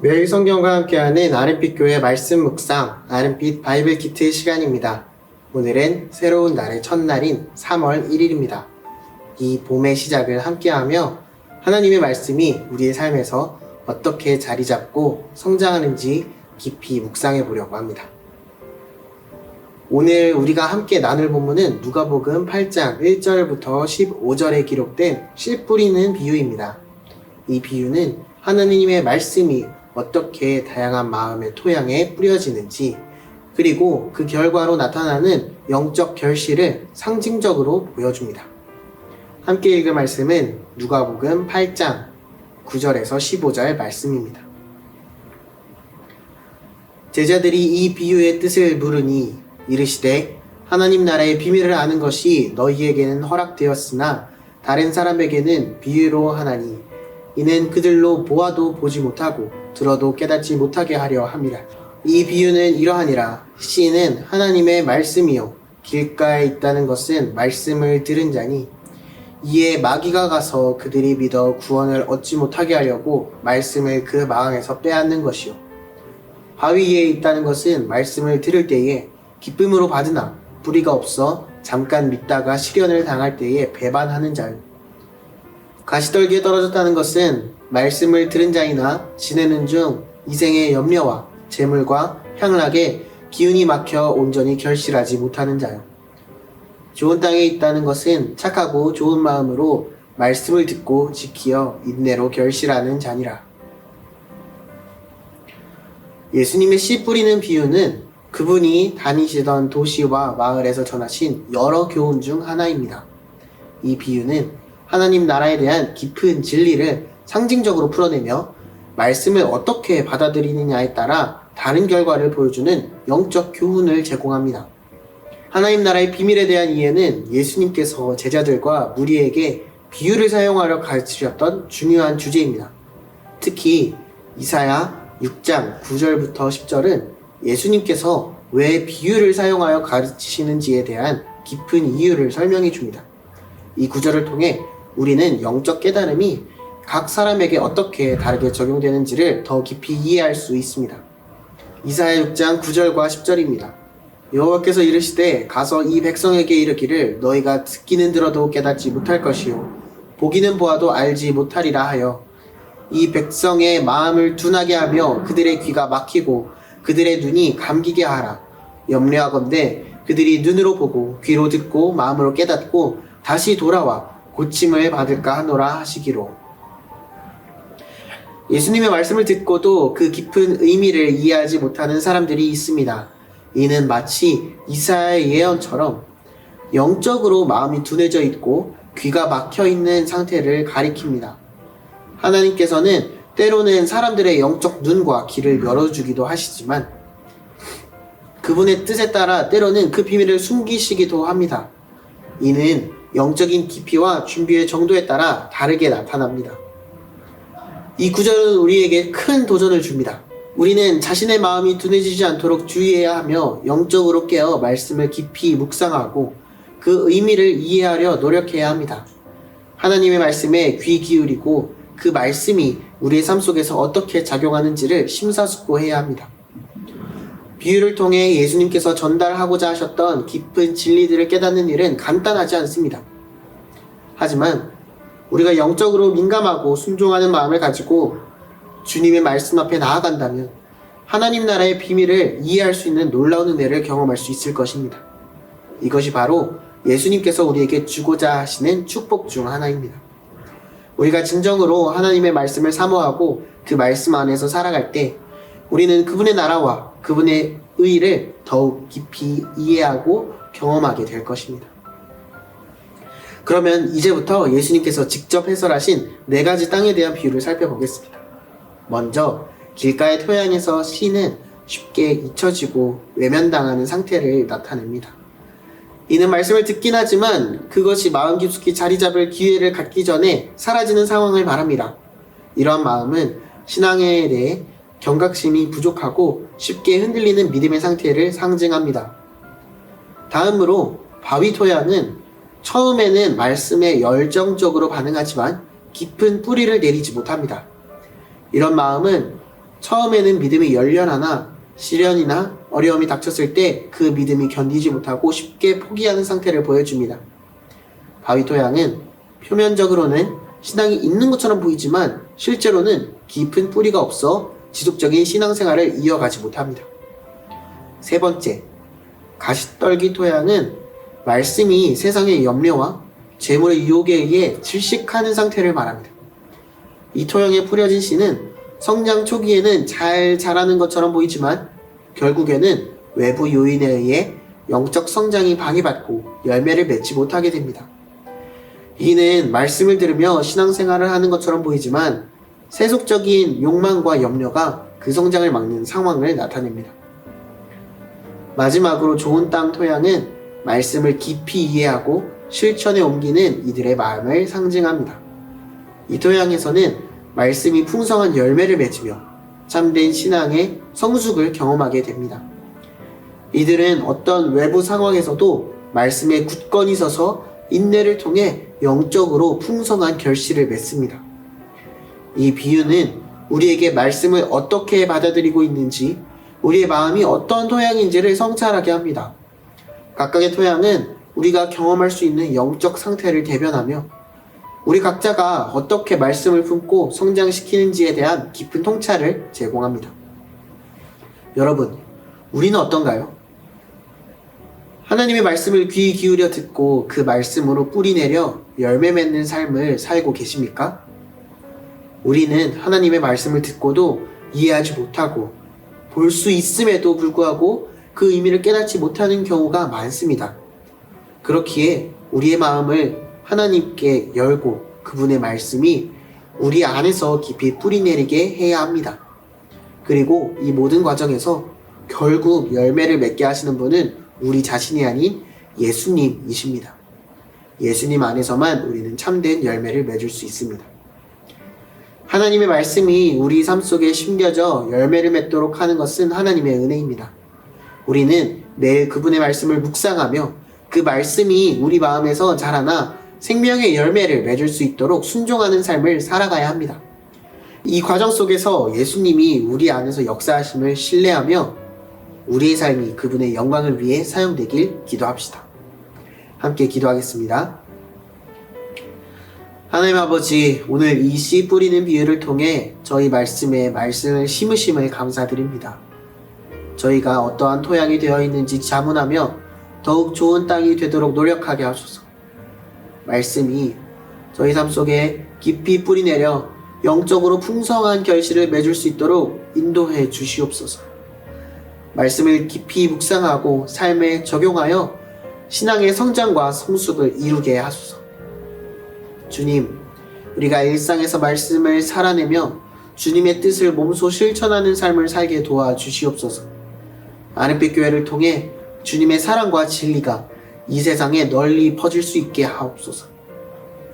매일 성경과 함께하는 RM빛교회 말씀 묵상, RM빛 바이블 키트 시간입니다. 오늘은 새로운 날의 첫날인 3월 1일입니다. 이 봄의 시작을 함께하며 하나님의 말씀이 우리의 삶에서 어떻게 자리 잡고 성장하는지 깊이 묵상해 보려고 합니다. 오늘 우리가 함께 나눌 본문은 누가복음 8장 1절부터 15절에 기록된 씨 뿌리는 비유입니다. 이 비유는 하나님의 말씀이 어떻게 다양한 마음의 토양에 뿌려지는지, 그리고 그 결과로 나타나는 영적 결실을 상징적으로 보여줍니다. 함께 읽을 말씀은 누가복음 8장 9절에서 15절 말씀입니다. 제자들이 이 비유의 뜻을 물으니 이르시되 하나님 나라의 비밀을 아는 것이 너희에게는 허락되었으나 다른 사람에게는 비유로 하나니 이는 그들로 보아도 보지 못하고 들어도 깨닫지 못하게 하려 함이라. 이 비유는 이러하니라. 씨는 하나님의 말씀이요 길가에 있다는 것은 말씀을 들은 자니 이에 마귀가 가서 그들이 믿어 구원을 얻지 못하게 하려고 말씀을 그 마음에서 빼앗는 것이요 바위 위에 있다는 것은 말씀을 들을 때에 기쁨으로 받으나 뿌리가 없어 잠깐 믿다가 시련을 당할 때에 배반하는 자요 가시떨기에 떨어졌다는 것은 말씀을 들은 자이나 지내는 중 이생의 염려와 재물과 향락에 기운이 막혀 온전히 결실하지 못하는 자요. 좋은 땅에 있다는 것은 착하고 좋은 마음으로 말씀을 듣고 지키어 인내로 결실하는 자니라. 예수님의 씨 뿌리는 비유는 그분이 다니시던 도시와 마을에서 전하신 여러 교훈 중 하나입니다. 이 비유는 하나님 나라에 대한 깊은 진리를 상징적으로 풀어내며 말씀을 어떻게 받아들이느냐에 따라 다른 결과를 보여주는 영적 교훈을 제공합니다. 하나님 나라의 비밀에 대한 이해는 예수님께서 제자들과 무리에게 비유를 사용하려 가르치셨던 중요한 주제입니다. 특히 이사야 6장 9절부터 10절은 예수님께서 왜 비유를 사용하여 가르치시는지에 대한 깊은 이유를 설명해 줍니다. 이 구절을 통해 우리는 영적 깨달음이 각 사람에게 어떻게 다르게 적용되는지를 더 깊이 이해할 수 있습니다. 이사야 6장 9절과 10절입니다. 여호와께서 이르시되 가서 이 백성에게 이르기를 너희가 듣기는 들어도 깨닫지 못할 것이요 보기는 보아도 알지 못하리라 하여 이 백성의 마음을 둔하게 하며 그들의 귀가 막히고 그들의 눈이 감기게 하라. 염려하건대 그들이 눈으로 보고 귀로 듣고 마음으로 깨닫고 다시 돌아와 고침을 받을까 하노라 하시기로. 예수님의 말씀을 듣고도 그 깊은 의미를 이해하지 못하는 사람들이 있습니다. 이는 마치 이사야의 예언처럼 영적으로 마음이 둔해져 있고 귀가 막혀 있는 상태를 가리킵니다. 하나님께서는 때로는 사람들의 영적 눈과 귀를 열어주기도 하시지만 그분의 뜻에 따라 때로는 그 비밀을 숨기시기도 합니다. 이는 영적인 깊이와 준비의 정도에 따라 다르게 나타납니다. 이 구절은 우리에게 큰 도전을 줍니다. 우리는 자신의 마음이 둔해지지 않도록 주의해야 하며 영적으로 깨어 말씀을 깊이 묵상하고 그 의미를 이해하려 노력해야 합니다. 하나님의 말씀에 귀 기울이고 그 말씀이 우리의 삶 속에서 어떻게 작용하는지를 심사숙고해야 합니다. 비유를 통해 예수님께서 전달하고자 하셨던 깊은 진리들을 깨닫는 일은 간단하지 않습니다. 하지만 우리가 영적으로 민감하고 순종하는 마음을 가지고 주님의 말씀 앞에 나아간다면 하나님 나라의 비밀을 이해할 수 있는 놀라운 은혜를 경험할 수 있을 것입니다. 이것이 바로 예수님께서 우리에게 주고자 하시는 축복 중 하나입니다. 우리가 진정으로 하나님의 말씀을 사모하고 그 말씀 안에서 살아갈 때 우리는 그분의 나라와 그분의 의를 더욱 깊이 이해하고 경험하게 될 것입니다. 그러면 이제부터 예수님께서 직접 해설하신 4가지 땅에 대한 비유를 살펴보겠습니다. 먼저 길가의 토양에서 씨는 쉽게 잊혀지고 외면당하는 상태를 나타냅니다. 이는 말씀을 듣긴 하지만 그것이 마음 깊숙이 자리 잡을 기회를 갖기 전에 사라지는 상황을 말합니다. 이러한 마음은 신앙에 대해 경각심이 부족하고 쉽게 흔들리는 믿음의 상태를 상징합니다. 다음으로 바위 토양은 처음에는 말씀에 열정적으로 반응하지만 깊은 뿌리를 내리지 못합니다. 이런 마음은 처음에는 믿음이 열렬하나 시련이나 어려움이 닥쳤을 때 그 믿음이 견디지 못하고 쉽게 포기하는 상태를 보여줍니다. 바위 토양은 표면적으로는 신앙이 있는 것처럼 보이지만 실제로는 깊은 뿌리가 없어 지속적인 신앙생활을 이어가지 못합니다. 세 번째, 가시떨기 토양은 말씀이 세상의 염려와 재물의 유혹에 의해 질식하는 상태를 말합니다. 이 토양에 뿌려진 씨는 성장 초기에는 잘 자라는 것처럼 보이지만 결국에는 외부 요인에 의해 영적 성장이 방해받고 열매를 맺지 못하게 됩니다. 이는 말씀을 들으며 신앙생활을 하는 것처럼 보이지만 세속적인 욕망과 염려가 그 성장을 막는 상황을 나타냅니다. 마지막으로 좋은 땅 토양은 말씀을 깊이 이해하고 실천에 옮기는 이들의 마음을 상징합니다. 이 토양에서는 말씀이 풍성한 열매를 맺으며 참된 신앙의 성숙을 경험하게 됩니다. 이들은 어떤 외부 상황에서도 말씀에 굳건히 서서 인내를 통해 영적으로 풍성한 결실을 맺습니다. 이 비유는 우리에게 말씀을 어떻게 받아들이고 있는지, 우리의 마음이 어떤 토양인지를 성찰하게 합니다. 각각의 토양은 우리가 경험할 수 있는 영적 상태를 대변하며 우리 각자가 어떻게 말씀을 품고 성장시키는지에 대한 깊은 통찰을 제공합니다. 여러분, 우리는 어떤가요? 하나님의 말씀을 귀 기울여 듣고 그 말씀으로 뿌리내려 열매 맺는 삶을 살고 계십니까? 우리는 하나님의 말씀을 듣고도 이해하지 못하고 볼 수 있음에도 불구하고 그 의미를 깨닫지 못하는 경우가 많습니다. 그렇기에 우리의 마음을 하나님께 열고 그분의 말씀이 우리 안에서 깊이 뿌리내리게 해야 합니다. 그리고 이 모든 과정에서 결국 열매를 맺게 하시는 분은 우리 자신이 아닌 예수님이십니다. 예수님 안에서만 우리는 참된 열매를 맺을 수 있습니다. 하나님의 말씀이 우리 삶 속에 심겨져 열매를 맺도록 하는 것은 하나님의 은혜입니다. 우리는 매일 그분의 말씀을 묵상하며 그 말씀이 우리 마음에서 자라나 생명의 열매를 맺을 수 있도록 순종하는 삶을 살아가야 합니다. 이 과정 속에서 예수님이 우리 안에서 역사하심을 신뢰하며 우리의 삶이 그분의 영광을 위해 사용되길 기도합시다. 함께 기도하겠습니다. 하나님 아버지, 오늘 이 씨 뿌리는 비유를 통해 저희 말씀에 말씀을 심으심을 감사드립니다. 저희가 어떠한 토양이 되어 있는지 자문하며 더욱 좋은 땅이 되도록 노력하게 하소서. 말씀이 저희 삶 속에 깊이 뿌리내려 영적으로 풍성한 결실을 맺을 수 있도록 인도해 주시옵소서. 말씀을 깊이 묵상하고 삶에 적용하여 신앙의 성장과 성숙을 이루게 하소서. 주님, 우리가 일상에서 말씀을 살아내며 주님의 뜻을 몸소 실천하는 삶을 살게 도와주시옵소서. 아름빛 교회를 통해 주님의 사랑과 진리가 이 세상에 널리 퍼질 수 있게 하옵소서.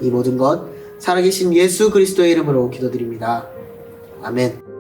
이 모든 것 살아계신 예수 그리스도의 이름으로 기도드립니다. 아멘.